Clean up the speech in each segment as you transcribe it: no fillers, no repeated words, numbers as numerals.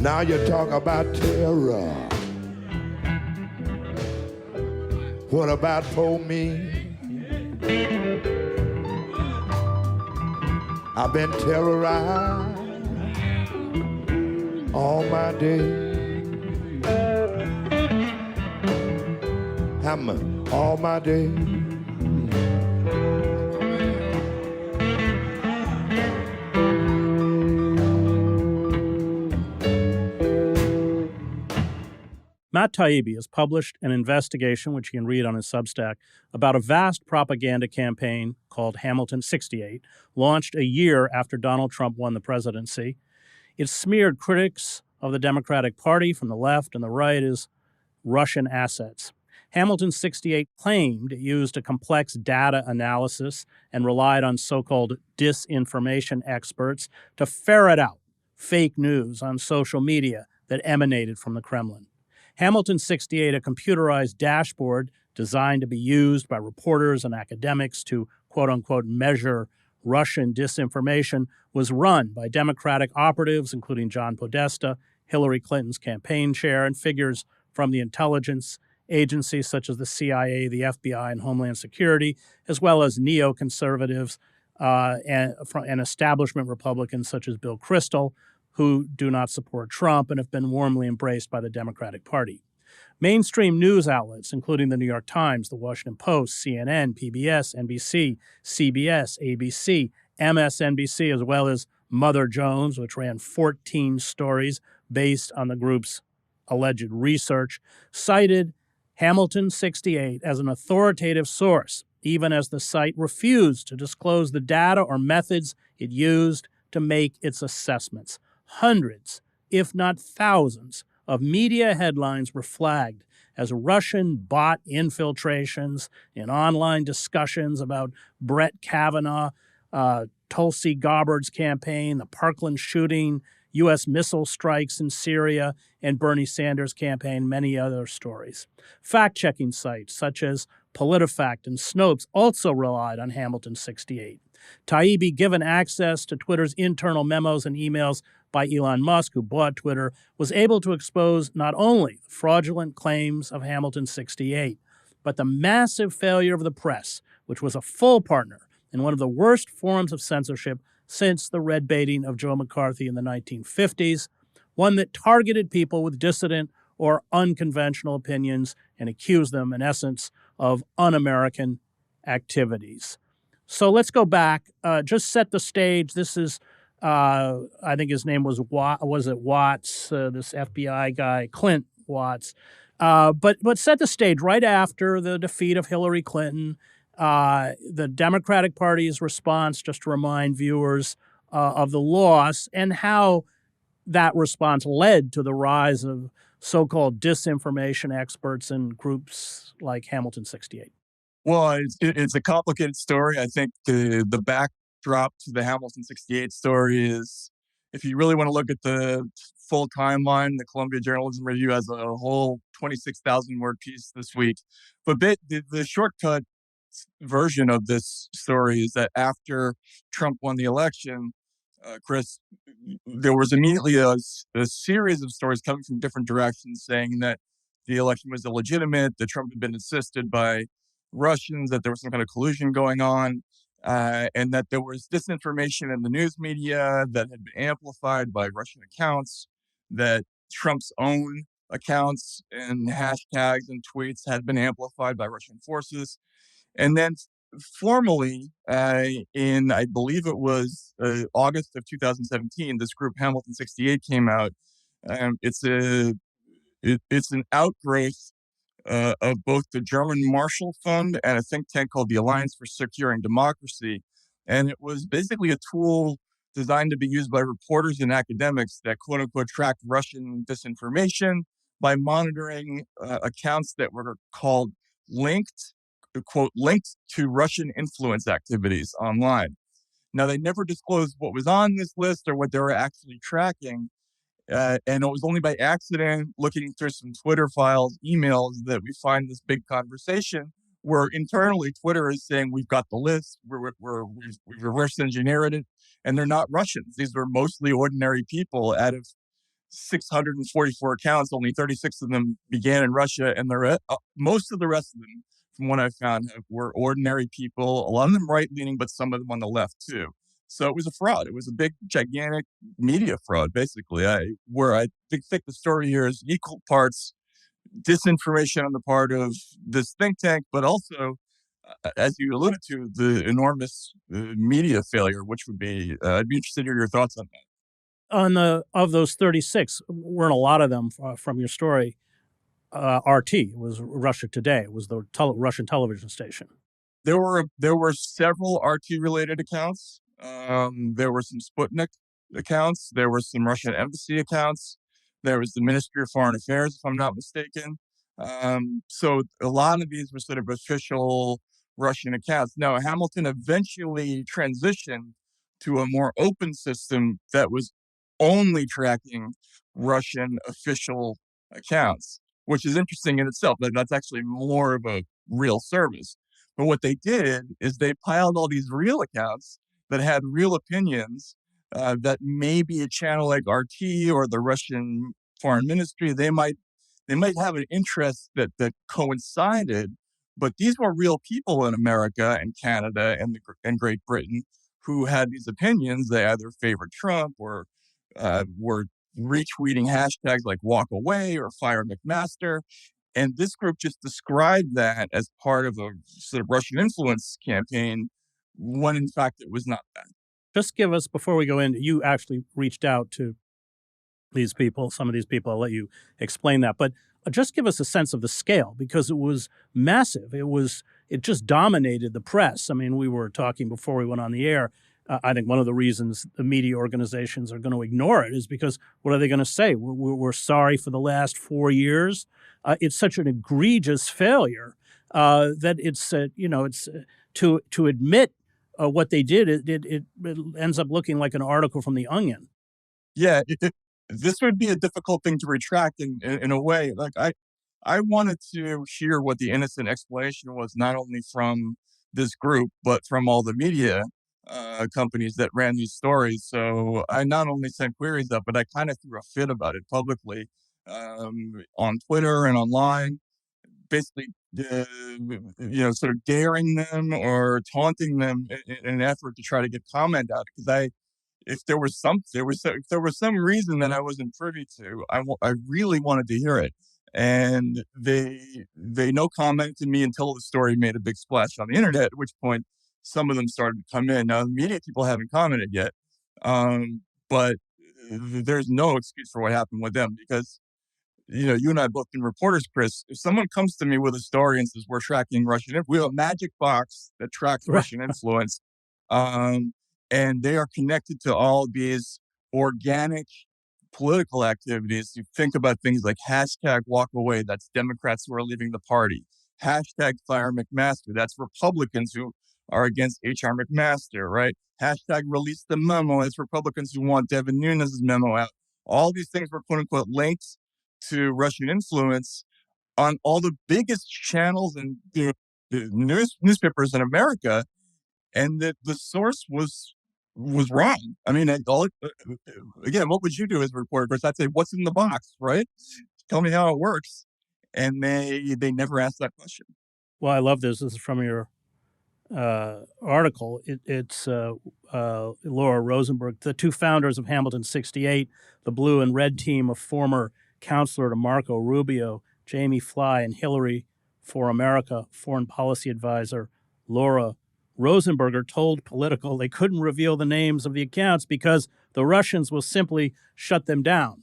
Now you talk about terror. What about for me? I've been terrorized all my days. All my days. Matt Taibbi has published an investigation, which you can read on his Substack, about a vast propaganda campaign called Hamilton 68, launched a year after Donald Trump won the presidency. It smeared critics of the Democratic Party from the left and the right as Russian assets. Hamilton 68 claimed it used a complex data analysis and relied on so-called disinformation experts to ferret out fake news on social media that emanated from the Kremlin. Hamilton 68, a computerized dashboard designed to be used by reporters and academics to, quote-unquote, measure Russian disinformation, was run by Democratic operatives, including John Podesta, Hillary Clinton's campaign chair, and figures from the intelligence agencies such as the CIA, the FBI, and Homeland Security, as well as neoconservatives and establishment Republicans such as Bill Kristol, who do not support Trump and have been warmly embraced by the Democratic Party. Mainstream news outlets, including the New York Times, the Washington Post, CNN, PBS, NBC, CBS, ABC, MSNBC, as well as Mother Jones, which ran 14 stories based on the group's alleged research, cited Hamilton 68 as an authoritative source, even as the site refused to disclose the data or methods it used to make its assessments. Hundreds, if not thousands, of media headlines were flagged as Russian bot infiltrations in online discussions about Brett Kavanaugh, Tulsi Gabbard's campaign, the Parkland shooting, U.S. missile strikes in Syria, and Bernie Sanders' campaign, many other stories. Fact-checking sites such as PolitiFact and Snopes also relied on Hamilton 68. Taibbi, given access to Twitter's internal memos and emails by Elon Musk, who bought Twitter, was able to expose not only the fraudulent claims of Hamilton 68, but the massive failure of the press, which was a full partner in one of the worst forms of censorship since the red baiting of Joe McCarthy in the 1950s, one that targeted people with dissident or unconventional opinions and accused them, in essence, of un-American activities. So let's go back, just set the stage. This is, I think his name was Watts, this FBI guy, Clint Watts. But set the stage right after the defeat of Hillary Clinton, the Democratic Party's response, just to remind viewers of the loss and how that response led to the rise of so-called disinformation experts and groups like Hamilton 68. Well, it's a complicated story. I think the backdrop to the Hamilton 68 story is, if you really want to look at the full timeline, the Columbia Journalism Review has a whole 26,000-word piece this week. But the shortcut version of this story is that after Trump won the election, Chris, there was immediately a series of stories coming from different directions saying that the election was illegitimate, that Trump had been assisted by Russians, that there was some kind of collusion going on, and that there was disinformation in the news media that had been amplified by Russian accounts, that Trump's own accounts and hashtags and tweets had been amplified by Russian forces. And then formally, in, I believe it was August of 2017, this group Hamilton 68 came out. It's an outgrowth of both the German Marshall Fund and a think tank called the Alliance for Securing Democracy. And it was basically a tool designed to be used by reporters and academics that, quote unquote, tracked Russian disinformation by monitoring accounts that were called linked to Russian influence activities online. Now, they never disclosed what was on this list or what they were actually tracking. And it was only by accident, looking through some Twitter files, emails, that we find this big conversation where internally Twitter is saying, we've got the list, we've reverse engineered it, and they're not Russians. These were mostly ordinary people out of 644 accounts, only 36 of them began in Russia, and most of the rest of them, from what I found, were ordinary people. A lot of them right-leaning, but some of them on the left too. So it was a fraud. It was a big, gigantic media fraud, basically. I think the story here is equal parts disinformation on the part of this think tank, but also, as you alluded to, the enormous media failure, which would be, I'd be interested to hear your thoughts on that. Of those 36, weren't a lot of them from your story RT? It was Russia Today. It was the Russian television station. There were several RT related accounts. There were some Sputnik accounts. There were some Russian embassy accounts. There was the Ministry of Foreign Affairs, if I'm not mistaken. So a lot of these were sort of official Russian accounts. Now, Hamilton eventually transitioned to a more open system that was only tracking Russian official accounts, which is interesting in itself. That's actually more of a real service. But what they did is they piled all these real accounts that had real opinions that maybe a channel like RT or the Russian foreign ministry, they might have an interest that coincided, but these were real people in America and Canada and Great Britain who had these opinions. They either favored Trump or were retweeting hashtags like walk away or fire McMaster. And this group just described that as part of a sort of Russian influence campaign, when in fact it was not that. Just give us, before we go in, you actually reached out to these people, some of these people. I'll let you explain that. But just give us a sense of the scale, because it was massive. It just dominated the press. I mean, we were talking before we went on the air. I think one of the reasons the media organizations are going to ignore it is because what are they going to say? We're sorry for the last 4 years. It's such an egregious failure that it's to admit what they did. It ends up looking like an article from The Onion. Yeah, this would be a difficult thing to retract in a way. Like I wanted to hear what the innocent explanation was, not only from this group, but from all the media companies that ran these stories. So I not only sent queries up, but I kind of threw a fit about it publicly on Twitter and online, basically, sort of daring them or taunting them in an effort to try to get comment out. Because if there was some reason that I wasn't privy to, I really wanted to hear it. And they no commented to me until the story made a big splash on the internet, at which point some of them started to come in. Now, the media people haven't commented yet, but there's no excuse for what happened with them, because you and I both been reporters, Chris. If someone comes to me with a story and says we're tracking Russian, we have a magic box that tracks Right. Russian influence, and they are connected to all these organic political activities. You think about things like hashtag walk away, that's Democrats who are leaving the party. Hashtag fire McMaster, that's Republicans who are against H.R. McMaster, right? Hashtag release the memo, that's Republicans who want Devin Nunes' memo out. All these things were quote unquote linked to Russian influence on all the biggest channels and the newspapers in America, and that the source was wrong. I mean, again, what would you do as a reporter? Because I'd say, "What's in the box?" Right? Tell me how it works, and they never asked that question. Well, I love this. This is from your article. It's Laura Rosenberg, the two founders of Hamilton 68, the blue and red team of former counselor to Marco Rubio, Jamie Fly, and Hillary for America foreign policy advisor Laura Rosenberger told Politico they couldn't reveal the names of the accounts because the Russians will simply shut them down.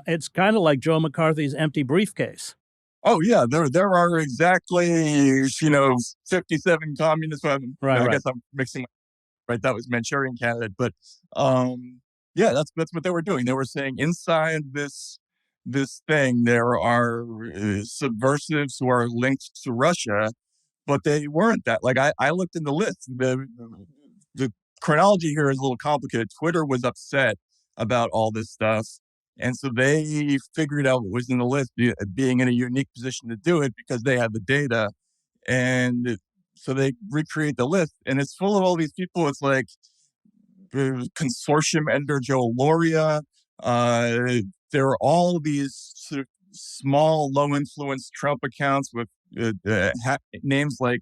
It's kind of like Joe McCarthy's empty briefcase. Oh yeah, there are exactly 57 communists. Right. I guess I'm mixing. Right, that was Manchurian candidate, but yeah, that's what they were doing. They were saying inside this thing there are subversives who are linked to Russia, but they weren't that. Like I looked in the list. The chronology here is a little complicated. Twitter was upset about all this stuff, and so they figured out what was in the list, being in a unique position to do it because they had the data, and so they recreate the list, and it's full of all these people. It's like consortium editor Joe Loria, Uh, there are all these sort of small, low influence Trump accounts with names like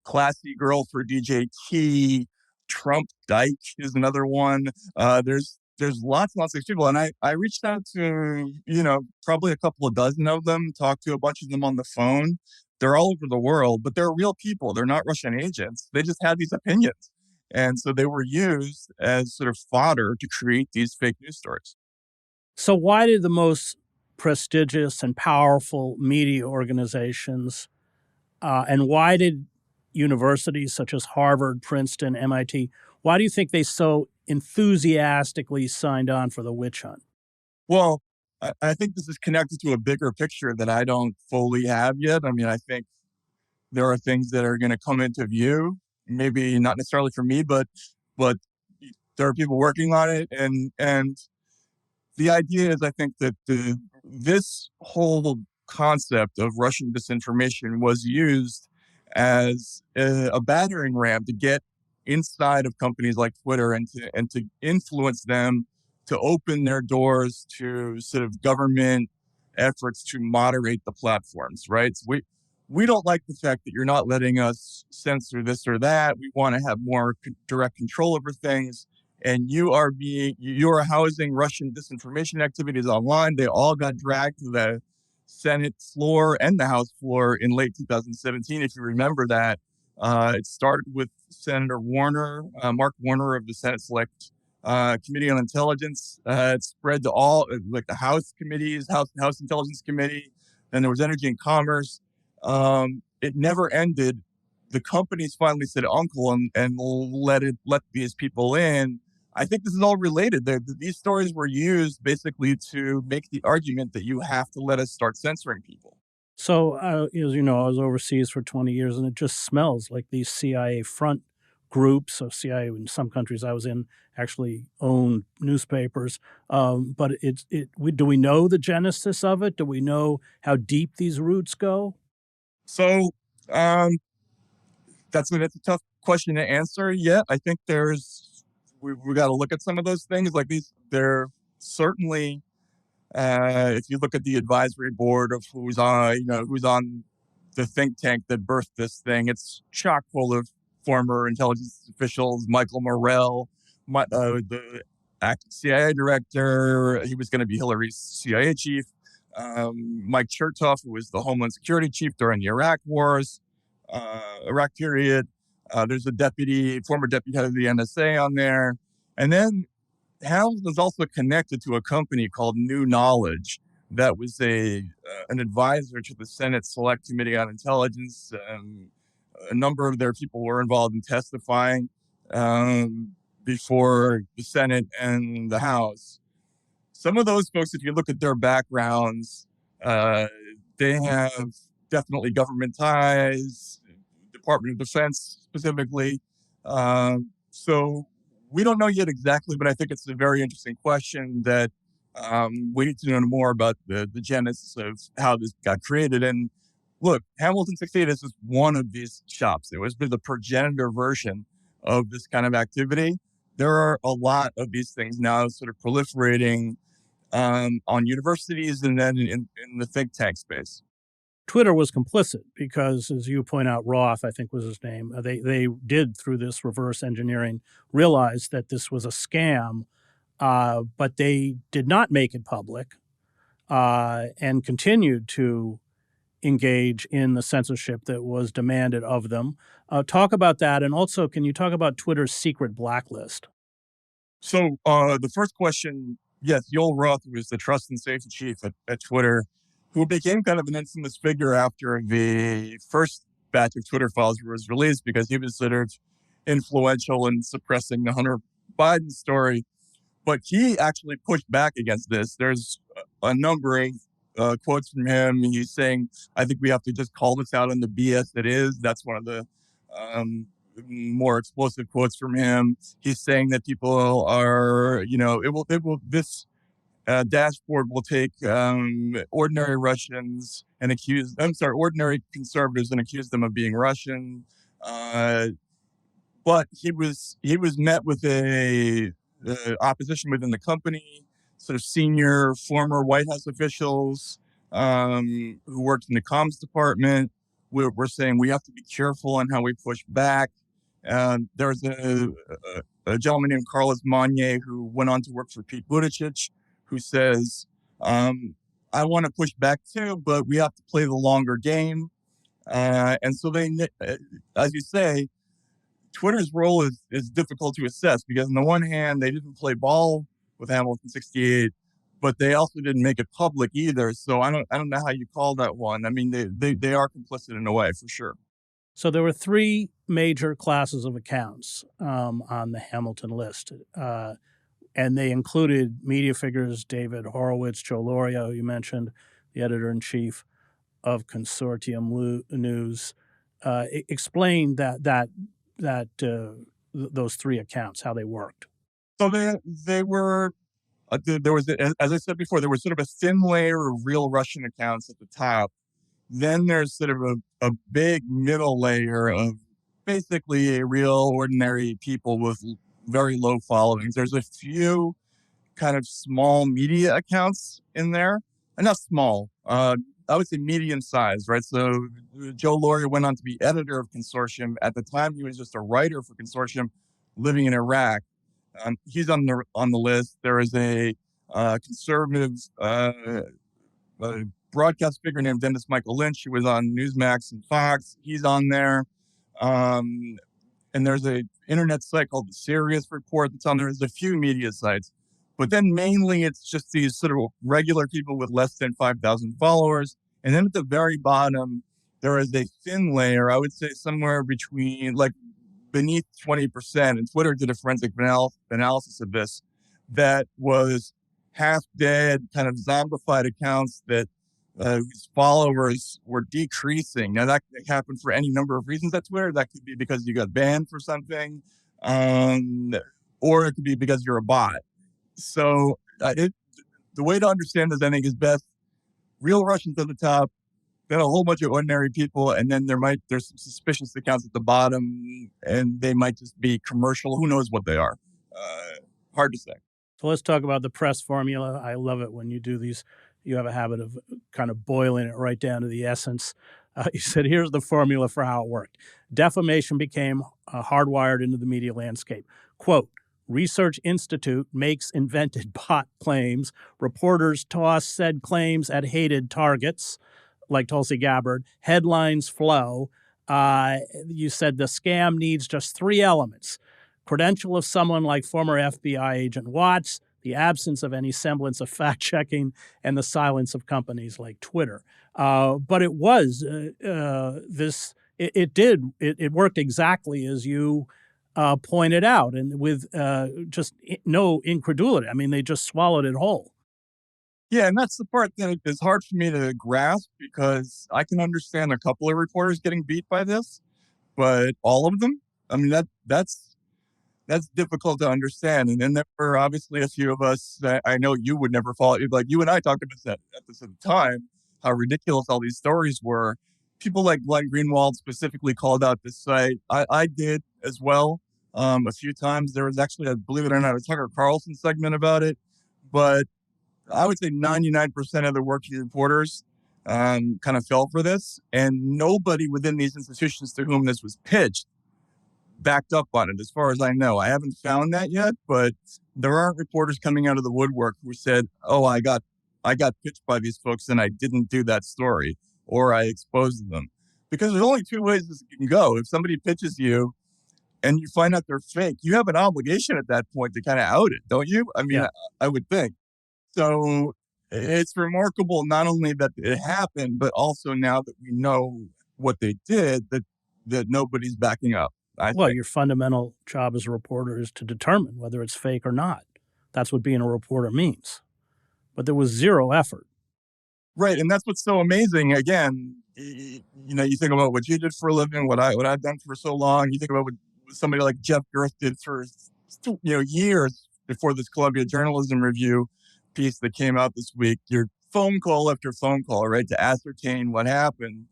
Classy Girl for DJ T, Trump Dyke is another one. There's lots and lots of people. And I reached out to, probably a couple of dozen of them, talked to a bunch of them on the phone. They're all over the world, but they're real people. They're not Russian agents. They just had these opinions. And so they were used as sort of fodder to create these fake news stories. So, why did the most prestigious and powerful media organizations, and why did universities such as Harvard, Princeton, MIT, why do you think they so enthusiastically signed on for the witch hunt? Well, I think this is connected to a bigger picture that I don't fully have yet. I mean, I think there are things that are going to come into view, maybe not necessarily for me, but there are people working on it, and the idea is, I think that this whole concept of Russian disinformation was used as a battering ram to get inside of companies like Twitter and to influence them to open their doors to sort of government efforts to moderate the platforms, right? So we don't like the fact that you're not letting us censor this or that. We want to have more direct control over things, and you're housing Russian disinformation activities online. They all got dragged to the Senate floor and the House floor in late 2017. If you remember that, it started with Senator Warner, Mark Warner of the Senate Select Committee on Intelligence. It spread to all, like the House committees, House Intelligence Committee. Then there was Energy and Commerce. It never ended. The companies finally said uncle and let these people in. I think this is all related. These stories were used basically to make the argument that you have to let us start censoring people. So, as you know, I was overseas for 20 years, and it just smells like these CIA front groups. So, CIA in some countries I was in actually owned newspapers. But do we know the genesis of it? Do we know how deep these roots go? So um, that's a tough question to answer yet. I think we got to look at some of those things like these. They're certainly, if you look at the advisory board of who's on the think tank that birthed this thing, it's chock full of former intelligence officials. Michael Morrell, the acting CIA director, he was going to be Hillary's CIA chief. Mike Chertoff, who was the Homeland Security chief during the Iraq period. There's a former deputy head of the NSA on there. And then Helms was also connected to a company called New Knowledge that was an advisor to the Senate Select Committee on Intelligence. A number of their people were involved in testifying before the Senate and the House. Some of those folks, if you look at their backgrounds, they have definitely government ties, Department of Defense specifically. So we don't know yet exactly, but I think it's a very interesting question that we need to know more about the genesis of how this got created. And look, Hamilton 68 is just one of these shops. It was the progenitor version of this kind of activity. There are a lot of these things now sort of proliferating on universities and then in the think tank space. Twitter was complicit because, as you point out, Roth, I think was his name, they did, through this reverse engineering, realize that this was a scam, but they did not make it public and continued to engage in the censorship that was demanded of them. Talk about that. And also, can you talk about Twitter's secret blacklist? So the first question, yes, Joel Roth was the trust and safety chief at Twitter, who became kind of an infamous figure after the first batch of Twitter files was released because he was sort of influential in suppressing the Hunter Biden story. But he actually pushed back against this. There's a number of quotes from him. He's saying, I think we have to just call this out on the BS it is. That's one of the more explosive quotes from him. He's saying that people are, this dashboard will take ordinary ordinary conservatives and accuse them of being Russian. But he was met with a opposition within the company sort of senior former White House officials who worked in the comms department. We're saying we have to be careful on how we push back. There's a gentleman named Carlos Monye who went on to work for Pete Buttigieg, who says, I want to push back too, but we have to play the longer game. And so as you say, Twitter's role is difficult to assess because on the one hand, they didn't play ball with Hamilton 68, but they also didn't make it public either. So I don't know how you call that one. I mean, they are complicit in a way, for sure. So there were three major classes of accounts on the Hamilton list. And they included media figures, David Horowitz, Joe Lauria, who you mentioned, the editor-in-chief of Consortium News. Explain those three accounts, how they worked. So they were, there was, as I said before, there was sort of a thin layer of real Russian accounts at the top. Then there's sort of a big middle layer of basically real ordinary people with very low followings. There's a few kind of small media accounts in there, and not small, I would say medium sized, right? So Joe Lauria went on to be editor of Consortium. At the time, he was just a writer for Consortium living in Iraq. He's on the list. There is a conservative broadcast figure named Dennis Michael Lynch. He was on Newsmax and Fox. He's on there. And there's a internet site called the Sirius Report that's on there. There's a few media sites. But then mainly it's just these sort of regular people with less than 5,000 followers. And then at the very bottom, there is a thin layer, I would say somewhere between, like, beneath 20%. And Twitter did a forensic analysis of this, that was half dead, kind of zombified accounts that whose followers were decreasing. Now, that could happen for any number of reasons at Twitter. That could be because you got banned for something, or it could be because you're a bot. So the way to understand this, I think, is best real Russians at the top, then a whole bunch of ordinary people, and then there's some suspicious accounts at the bottom, and they might just be commercial. Who knows what they are? Hard to say. So let's talk about the press formula. I love it when you do these. You have a habit of kind of boiling it right down to the essence. You said, here's the formula for how it worked. Defamation became hardwired into the media landscape. Quote, Research Institute makes invented bot claims. Reporters toss said claims at hated targets, like Tulsi Gabbard. Headlines flow. You said the scam needs just three elements. Credential of someone like former FBI agent Watts, the absence of any semblance of fact-checking, and the silence of companies like Twitter. But it was it worked exactly as you pointed out, and with just no incredulity. I mean, they just swallowed it whole. Yeah, and that's the part that is hard for me to grasp, because I can understand a couple of reporters getting beat by this, but all of them? I mean, that's difficult to understand. And then there were obviously a few of us that I know you would never follow. Like, you and I talked about at the time, how ridiculous all these stories were. People like Glenn Greenwald specifically called out this site. I did as well a few times. There was actually, believe it or not, a Tucker Carlson segment about it. But I would say 99% of the working reporters kind of fell for this. And nobody within these institutions to whom this was pitched backed up on it, as far as I know. I haven't found that yet, but there aren't reporters coming out of the woodwork who said, oh, I got pitched by these folks and I didn't do that story, or I exposed them. Because there's only two ways this can go. If somebody pitches you and you find out they're fake, you have an obligation at that point to kind of out it, don't you? I mean, yeah. I would think. So it's remarkable not only that it happened, but also now that we know what they did, that nobody's backing up. Your fundamental job as a reporter is to determine whether it's fake or not. That's what being a reporter means. But there was zero effort. Right, and that's what's so amazing. Again, you think about what you did for a living, what I've done for so long. You think about what somebody like Jeff Girth did for years before this Columbia Journalism Review piece that came out this week. Your phone call after phone call, right, to ascertain what happened.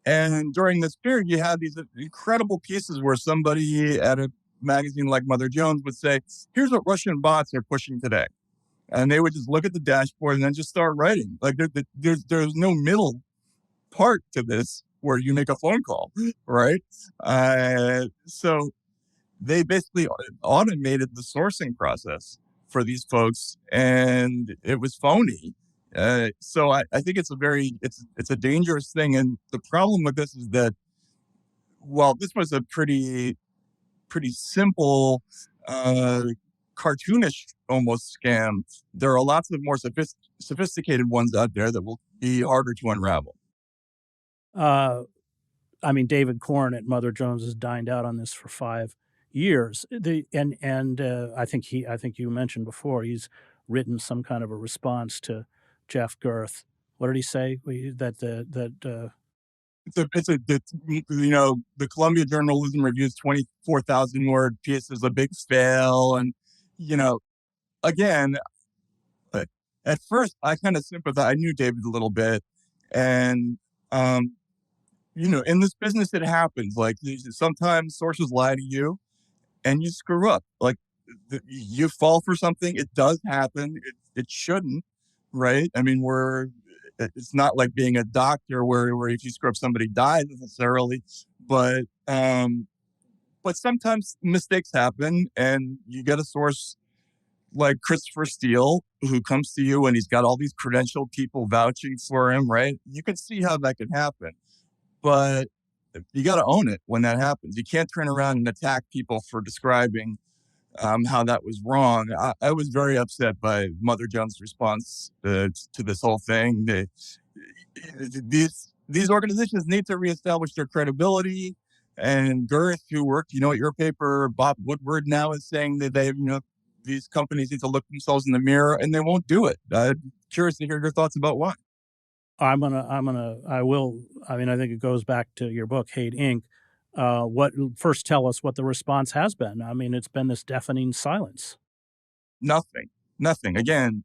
And during this period, you had these incredible pieces where somebody at a magazine like Mother Jones would say, here's what Russian bots are pushing today. and they would just look at the dashboard and then just start writing. Like there's no middle part to this where you make a phone call, right? So they basically automated the sourcing process for these folks, and it was phony. So I think it's a dangerous thing. And the problem with this is that, well, this was a pretty simple, cartoonish almost scam. There are lots of more sophisticated ones out there that will be harder to unravel. Uh, I mean, David Corn at Mother Jones has dined out on this for 5 years. I think you mentioned before he's written some kind of a response to Jeff Girth. What did he say? The Columbia Journalism Review's 24,000 word piece is a big fail. And, you know, again, uh, at first I kind of sympathize. I knew David a little bit. And, in this business, it happens. Like sometimes sources lie to you and you screw up. Like you fall for something. It does happen. It shouldn't, right? I mean, it's not like being a doctor where if you screw up, somebody dies necessarily, but sometimes mistakes happen, and you get a source like Christopher Steele who comes to you and he's got all these credentialed people vouching for him, right? You can see how that can happen, but you got to own it when that happens. You can't turn around and attack people for describing how that was wrong. I was very upset by Mother Jones' response to this whole thing. These organizations need to reestablish their credibility. And Girth, who worked, at your paper, Bob Woodward now is saying that these companies need to look themselves in the mirror, and they won't do it. I'm curious to hear your thoughts about why. I will. I mean, I think it goes back to your book, Hate Inc. First tell us what the response has been. I mean, it's been this deafening silence. Nothing. Again,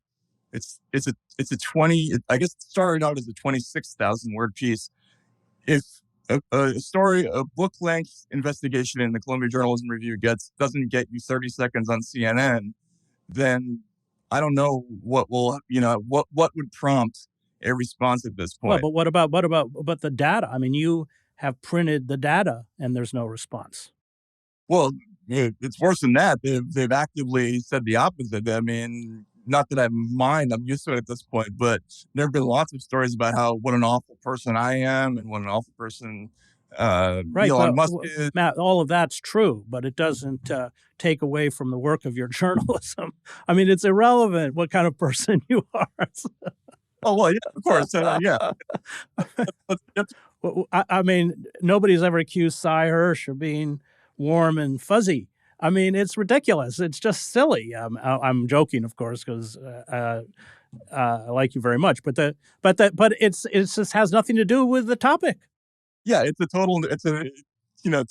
it's a 20. I guess it started out as a 26,000 word piece. If a book length investigation in the Columbia Journalism Review doesn't get you 30 seconds on CNN, then I don't know what would prompt a response at this point. Well, but what about the data? I mean, you have printed the data and there's no response. Well, it's worse than that. They've actively said the opposite. I mean, not that I mind, I'm used to it at this point, but there have been lots of stories about what an awful person I am and what an awful person Elon Musk is. Matt, all of that's true, but it doesn't take away from the work of your journalism. I mean, it's irrelevant what kind of person you are. Oh, well, yeah, of course. Yeah. I mean, nobody's ever accused Cy Hirsch of being warm and fuzzy. I mean, it's ridiculous. It's just silly. I'm joking, of course, because I like you very much. But it's just has nothing to do with the topic. Yeah, to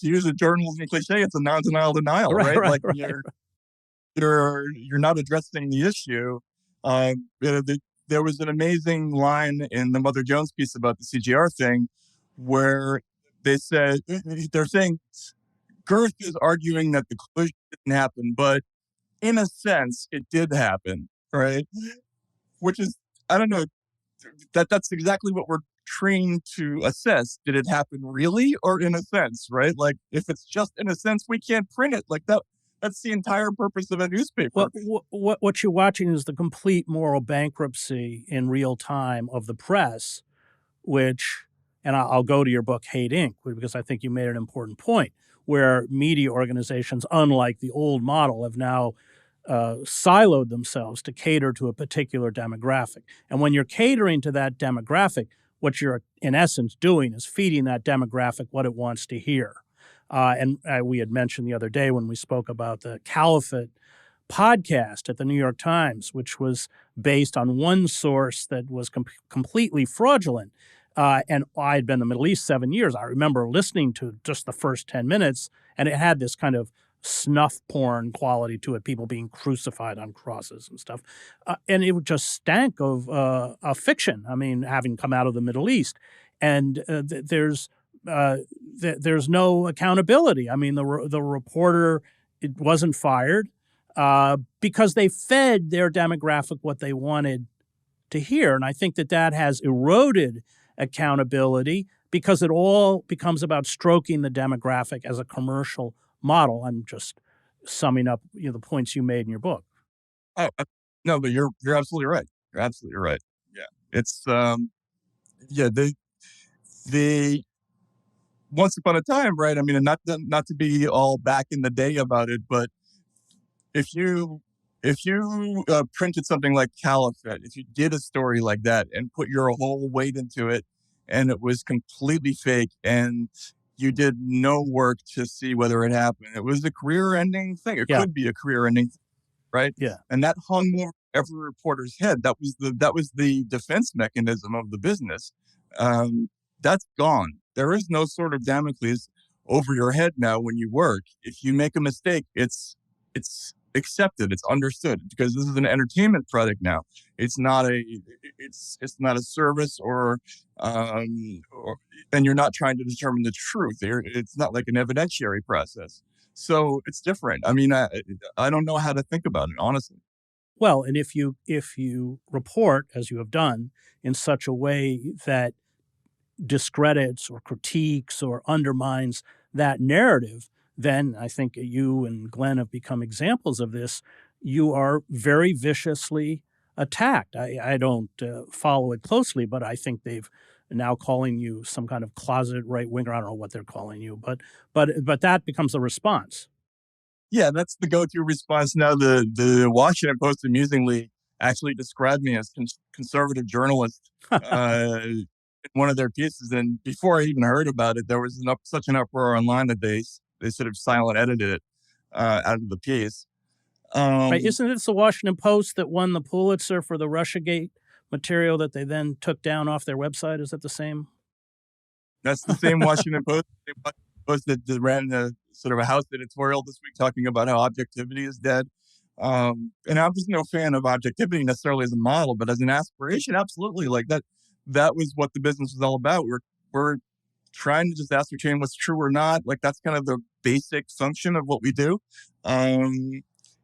use a journalism cliche, it's a non-denial denial, right? Like you're not addressing the issue. There was an amazing line in the Mother Jones piece about the CGR thing where they're saying Girth is arguing that the collision didn't happen, but in a sense, it did happen, right? Which is, I don't know, that's exactly what we're trained to assess. Did it happen really, or in a sense, right? Like, if it's just in a sense, we can't print it like that. That's the entire purpose of a newspaper. What you're watching is the complete moral bankruptcy in real time of the press, and I'll go to your book, Hate Inc., because I think you made an important point, where media organizations, unlike the old model, have now siloed themselves to cater to a particular demographic. And when you're catering to that demographic, what you're in essence doing is feeding that demographic what it wants to hear. And we had mentioned the other day when we spoke about the Caliphate podcast at the New York Times, which was based on one source that was completely fraudulent. And I had been in the Middle East 7 years. I remember listening to just the first 10 minutes, and it had this kind of snuff porn quality to it, people being crucified on crosses and stuff. And it just stank of fiction, I mean, having come out of the Middle East. And there's no accountability. I mean, the reporter, it wasn't fired. because they fed their demographic what they wanted to hear. And I think that has eroded accountability because it all becomes about stroking the demographic as a commercial model. I'm just summing up the points you made in your book. Oh, no, but you're absolutely right. You're absolutely right. Yeah. It's, yeah, they once upon a time, right? I mean, and not to be all back in the day about it, but if you printed something like Caliphate, if you did a story like that and put your whole weight into it, and it was completely fake, and you did no work to see whether it happened, it was a career-ending thing. It Yeah. could be a career-ending, right? Yeah. And that hung over every reporter's head. That was the defense mechanism of the business. That's gone. There is no sort of Damocles over your head now when you work. If you make a mistake, it's accepted, it's understood, because this is an entertainment product now. It's not a service and you're not trying to determine the truth. It's not like an evidentiary process. So it's different. I mean, I don't know how to think about it, honestly. Well, and if you report, as you have done, in such a way that discredits or critiques or undermines that narrative, then I think you and Glenn have become examples of this. You are very viciously attacked. I don't follow it closely, but I think they've now calling you some kind of closet right winger. I don't know what they're calling you, but that becomes a response. Yeah, that's the go-to response now. The Washington Post amusingly actually described me as conservative journalist in one of their pieces. And before I even heard about it, there was such an uproar online that they sort of silent edited it out of the piece. Right? Isn't this the Washington Post that won the Pulitzer for the Russiagate material that they then took down off their website? Is that the same? That's the same Washington Post. That ran a sort of a house editorial this week talking about how objectivity is dead. And I'm just no fan of objectivity necessarily as a model, but as an aspiration, absolutely. Like that was what the business was all about. We're trying to just ascertain what's true or not. Like that's kind of the basic function of what we do. And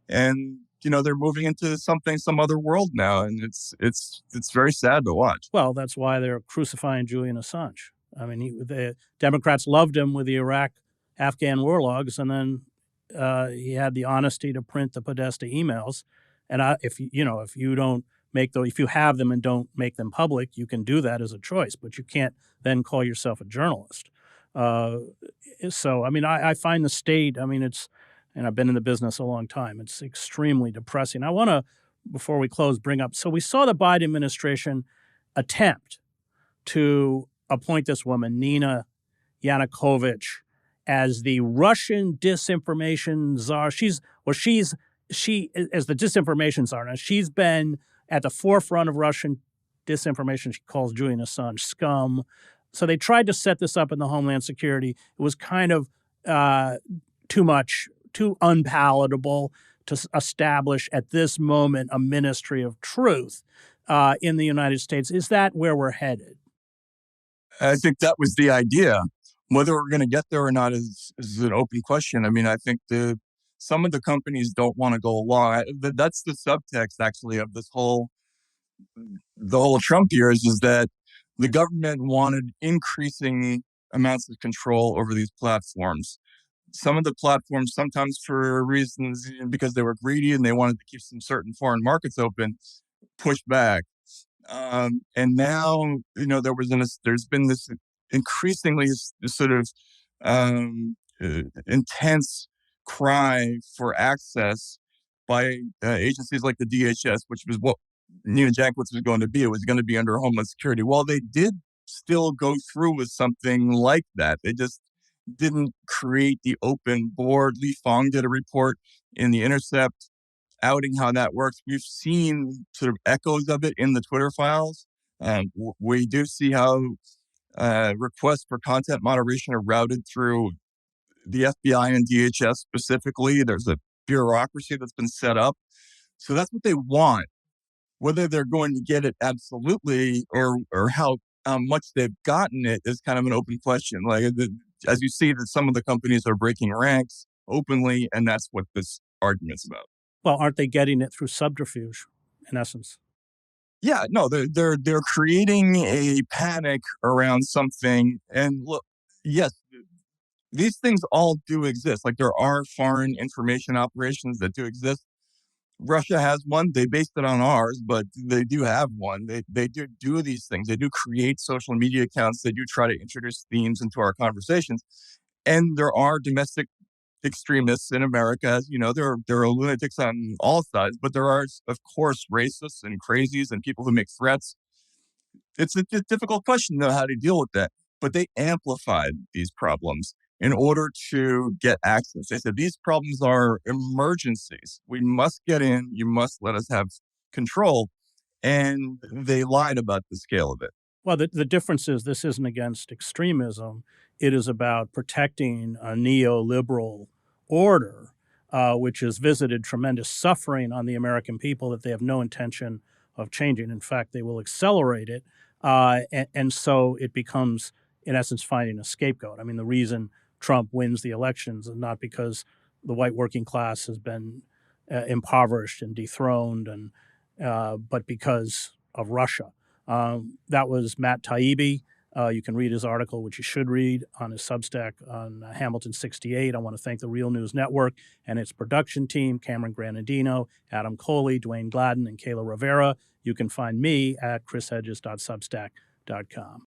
they're moving into some other world now, and it's very sad to watch. Well, that's why they're crucifying Julian Assange. I mean, the Democrats loved him with the Iraq-Afghan war logs, and then he had the honesty to print the Podesta emails. And if you don't if you have them and don't make them public, you can do that as a choice, but you can't then call yourself a journalist. So, I mean, I find the state. I mean, and I've been in the business a long time. It's extremely depressing. I want to, before we close, bring up. So we saw the Biden administration attempt to appoint this woman, Nina Yanukovych, as the Russian disinformation czar. She is the disinformation czar. Now, she's been at the forefront of Russian disinformation. She calls Julian Assange scum. So they tried to set this up in the Homeland Security. It was kind of too much, too unpalatable to establish at this moment a ministry of truth in the United States. Is that where we're headed? I think that was the idea. Whether we're going to get there or not is an open question. I mean, I think some of the companies don't want to go along. That's the subtext, actually, of the whole Trump years, is that the government wanted increasing amounts of control over these platforms. Some of the platforms, sometimes for reasons because they were greedy and they wanted to keep some certain foreign markets open, pushed back. And now, there's been this increasingly sort of intense cry for access by agencies like the DHS, which was what Nina Jankowicz was going to be. It was going to be under Homeland Security. Well, they did still go through with something like that. They just didn't create the open board. Li Fong did a report in The Intercept outing how that works. We've seen sort of echoes of it in the Twitter files. We do see how requests for content moderation are routed through the FBI and DHS specifically. There's a bureaucracy that's been set up. So that's what they want. Whether they're going to get it absolutely or how much they've gotten it is kind of an open question. Like as you see that some of the companies are breaking ranks openly, and that's what this argument's about. Well, aren't they getting it through subterfuge, in essence? Yeah, no, they're creating a panic around something. And look, yes, these things all do exist. Like there are foreign information operations that do exist. Russia has one. They based it on ours, but they do have one. They do these things. They do create social media accounts. They do try to introduce themes into our conversations. And there are domestic extremists in America. As you know, there are lunatics on all sides, but there are, of course, racists and crazies and people who make threats. It's a difficult question, though, how to deal with that. But they amplified these problems in order to get access. They said these problems are emergencies. We must get in. You must let us have control. And they lied about the scale of it. Well, the difference is this isn't against extremism. It is about protecting a neoliberal order, which has visited tremendous suffering on the American people that they have no intention of changing. In fact, they will accelerate it. And so it becomes, in essence, finding a scapegoat. I mean, the reason Trump wins the elections is not because the white working class has been impoverished and dethroned, but because of Russia. That was Matt Taibbi. You can read his article, which you should read, on his Substack on Hamilton 68. I want to thank the Real News Network and its production team, Cameron Granadino, Adam Coley, Dwayne Gladden, and Kayla Rivera. You can find me at chrishedges.substack.com.